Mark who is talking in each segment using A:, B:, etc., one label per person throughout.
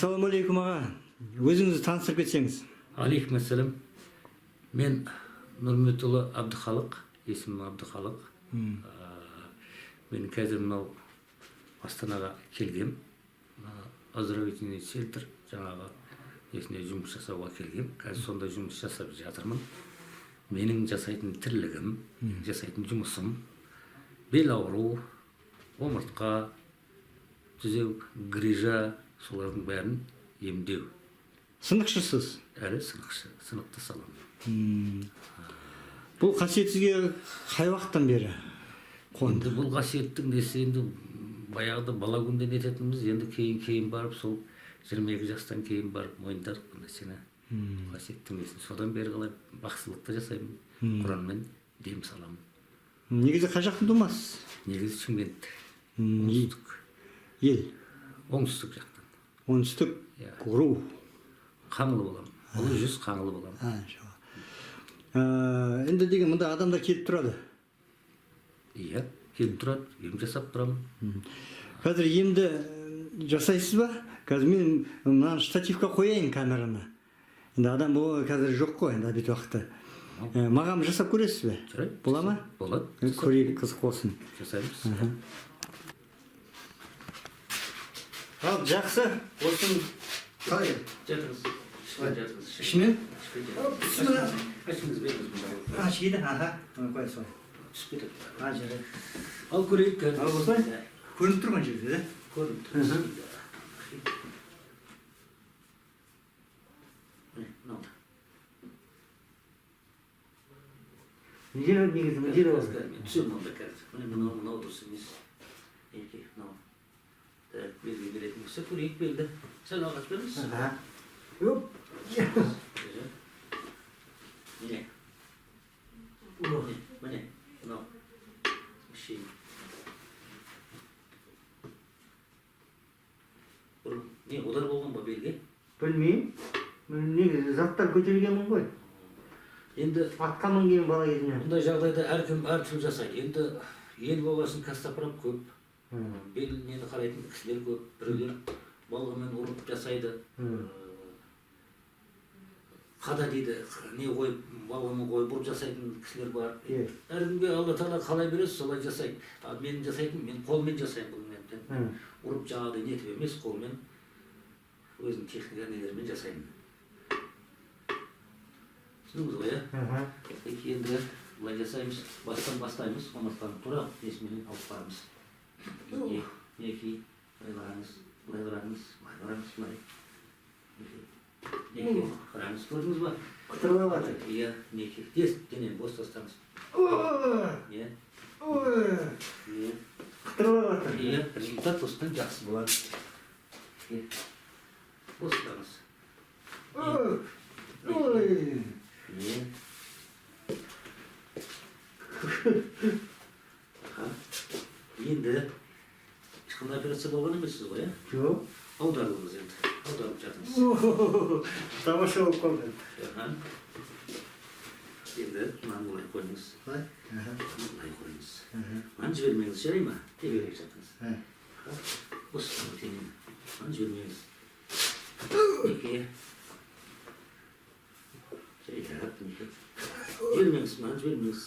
A: Ассалаумағалейкум аға. Өзіңізді таныстырып кетсеңіз.
B: Алейкум ассалам. Мен Нұрметұлы Әбдіқалық, есімім Әбдіқалық. Мен қазір мынау Астанаға келгем. Оздоровительный центр жаңағы есіне жұмыс жасауға келгем. Қазір сонда жұмыс жасап жатырмын. Менің жасайтын тірлігім, жасайтын жұмысым бел ауыру, омыртқа, түзеу, грижа, солардың бәрін емдеу.
A: Сынықшысыз?
B: Әлі сынықшы, сынықты саламын.
A: Бұл қасиет сізге қай уақыттан бері қонды?
B: Бұл қасиеттің несі енді баяғыда бала күнде ететініміз, енді кейін барып, сол 22 жастан кейін барып мойындадық бұл нәрсені. Қасиеттің несін. Содан бері қалай бақсылықты жасаймын, Құранмен дем саламын.
A: Негізі қай жақтың тумасыз?
B: Негізі Шымкент. Оңтүстік.
A: Ел?
B: Оңтүстік жақтан.
A: Оңтүстік? Құру?
B: Қаңылы боламын. Ұлы жүз қаңылы боламын.
A: Енді деген мұнда адамдар келіп тұрады?
B: Иә, келіп тұрады, ем жасап тұрамын.
A: Қазір емді жасайсыз ба? Қазір мен мынаны штативқа қояйын камераны. Енді адам бұл қазір жоқ қой, енді бет уақытта. Маған жасап көресіз бе?
B: Жарайды.
A: Бола ма?
B: Болады.
A: Көрейік, қызық болсын.
B: Жасаймыз.
A: Ал, жақсы. Болсын. Қалай?
B: Жатыңыз. Жатыңыз.
A: Ішімен?
B: Ашыңыз беріңіз.
A: Ашиды, аға. Қой, солай.
B: Түсіп кетеді.
A: Жарайды.
B: Ал көрейік.
A: Ал, осылай? Көрініп тұрған жерде, да?
B: Көрініп тұрған.
A: Негізі мүдері бар.
B: Түсемін онда қазір. Мынау дұрыс емес. Еке, мынау. Белгі беретін болса, көрейік белді. Сәл алғаш беріңіз.
A: Оп.
B: Міне. Міне. Мынау. Мішейін. Не, удар болған ба белге?
A: Білмеймін. Негізі заттар көтерілгенмін ғой.
B: Енді
A: атқа мінген бала кезінен.
B: Бұндай жағдайда әркім әртүрлі жасайды. Енді ел болғасын костоправ көп. Беліне қарайтын кісілер көп. Біреулер балғамен ұрып жасайды. Қада дейді, не қойып, балғамен қойып ұрып жасайтын кісілер бар. Әркімге Алла Тағала қалай береді, солай жасайды. Мен жасайтын, мен қолмен жасаймын бұл моментте. Ұрып жаңағыдай нетіп емес, қолмен өзінің техника нелерімен жасаймын. Түсініңіз ғой, ә? Енді бұлай жасаймыз, бастан бастаймыз, омыртқаны тура несімен алып барамыз. Неки, байларыңыз, бұлай қараңыз, бұлай. Неки, қараңыз, көрдіңіз ба?
A: Құтырып алады.
B: Иә, неки, денен бос тастаңыз. Иә.
A: Құтырып алады.
B: Иә, результат осыдан жақсы болады. Бос тастаңыз. Енді ешқандай операция болған емессіз ғой, ә?
A: Жоқ.
B: Аударылыңыз енді. Аударылып жатыңыз.
A: Тамаша болып қалды.
B: Енді мынаны былай қойыңыз.
A: Былай?
B: Былай қойыңыз. Мынаны жібермеңіз, жарай ма? Теберек жатыңыз. Осы теңін. Мынаны жібермеңіз. Неке. Жарайды, неке. Жібермеңіз, мынаны жібермеңіз.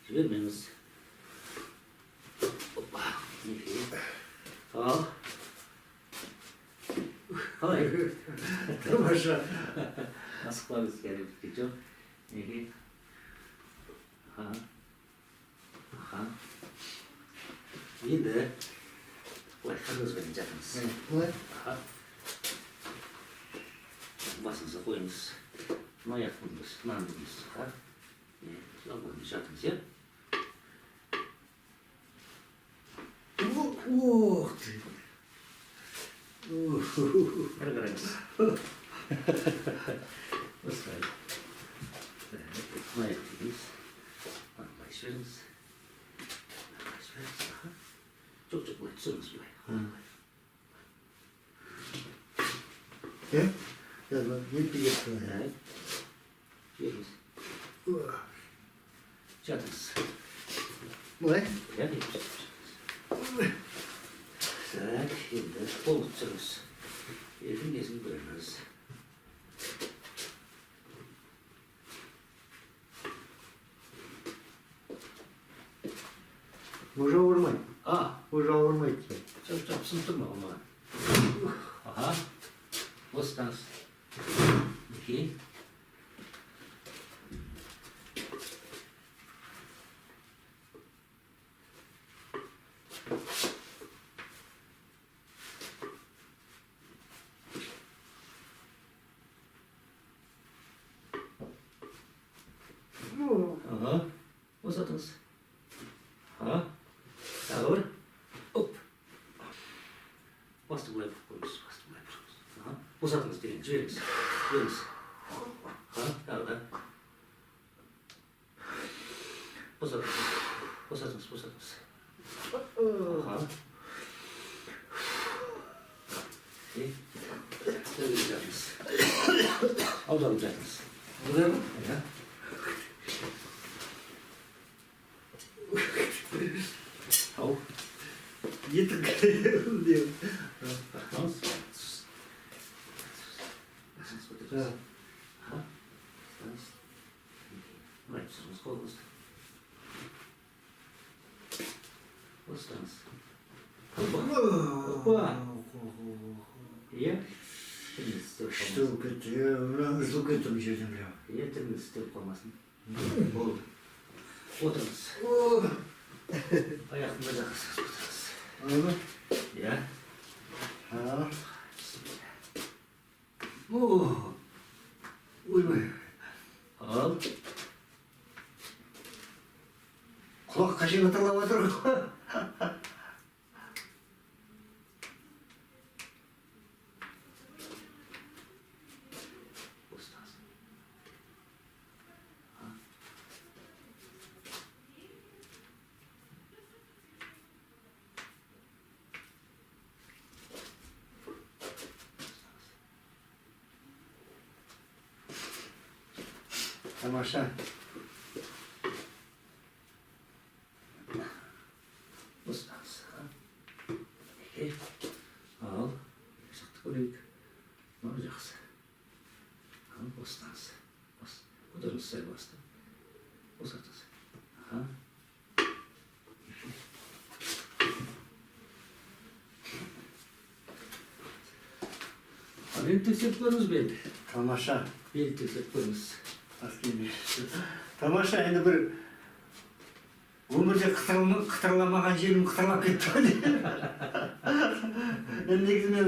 B: Жібермеңіз. Опа, неке. Ал. Қалай?
A: Тамаша.
B: Асықпаңыз керек жоқ. Неге. Енді былай қарғызбен жатыңыз.
A: Былай?
B: Басыңызды қойыңыз. Аяқ бұлыңыз, мынаны бұлыңыз. Жатыңыз, иә?
A: Ух ты!
B: Әрі қараңыз. Осылай. Аяқ бұлыңыз. Былай жіберіңіз. Жоқ, былай түсіріңіз былай.
A: Е? Нетті кетті.
B: Жіберіңіз. Жатыңыз.
A: Былай?
B: Иә, Так, енді болып тұрыңыз. Елдің несін көріңіз.
A: Уже ауырмайды. Уже ауырмайды.
B: Жапсын тұрма ома. Аха. Бостаңыз. Мінекей. Ага. Босатыңыз. Ага. Тағы бір. Оп. Басты бұлай бұр қойыңыз. Басты бұлай бұр қойыңыз. Ага. Босатыңыз деген. Жіберіңіз. Жіберіңіз. Ага. Тағы да. Босатыңыз. Босатыңыз. Босатыңыз. Ага. Сөйлеп жатыңыз. Аударып жатыңыз. Аударып? Ja. Au.
A: Yeter diyor.
B: Hans.
A: Ja.
B: Right, so let's go. What's that? Опа. Я?
A: Что это? Звук это еще земля.
B: Я тебе степ қалмасын. Болды. Отырыңыз. Аяқтың жақсы отырыңыз.
A: Ана?
B: Я?
A: Ойбай.
B: Ал.
A: Құлақ қашын аталап отыр. Тамаша.
B: Бостаңыз. Ал. Жақты көрейік. Мынау жақсы. Ал, бостаңыз. Көтеріңіз сәл басты. Босатыңыз. Аха. Ал, енді тексеріп көріңіз белді.
A: Тамаша.
B: Белді тексеріп көріңіз.
A: Тамаша, енді бір өмірде қытырламаған жерім қытырлап кетті. Енді негізі мен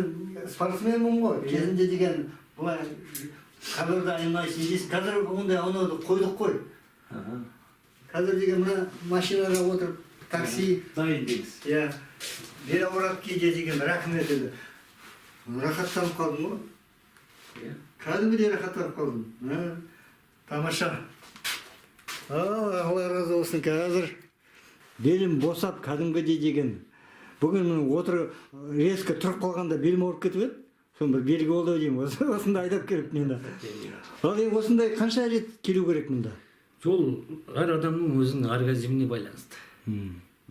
A: спортсменмін ғой. Кезінде деген бұлай қазірде айналайсың дейсің. Қазір ондай анауды қойдық қой. Қазір деген мына машинада отырып такси.
B: Дайын деңіз.
A: Иә. Бері ауырады кейде деген рахмет еді. Рахаттанып қалдым ғой. Кәдімгідей рахаттанып қалдым. Тамаша. Алла разы болсын. Қазір белім босап кәдімгідей деген. Бүгін мен резко тұрып қалғанда белім ауырып кетіп еді. Соны бір белгі болды деймін. Осындай айдап келіп мені. Ал енді осындай қанша рет келу керек мұнда?
B: Жол әр адамның өзінің организміне байланысты.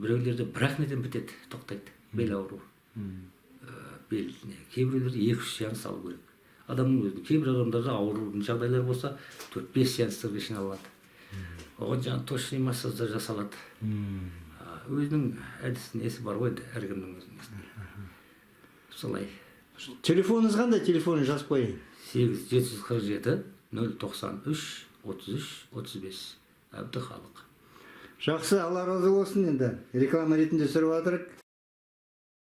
B: Біреулерде бір-ақ неден бітеді, тоқтайды. Бел ауру. Кейбіреулерде 2-3 сеанс алу керек. Адамның өзінде кейбір адамдарда аурудың жағдайлар болса 4-5 сеанстар ішіне алады. Оған жаңа точный массаждар жасалады. Өзінің әдісі несі бар ғой, әркімнің өзінің несі. Солай.
A: Телефоныңыз қандай? Телефонын жазып қойын.
B: 8-747-93-33-35. Әбдіқалық.
A: Жақсы, Алла разы болсын енді. Реклама ретінде түсіріп жатырық.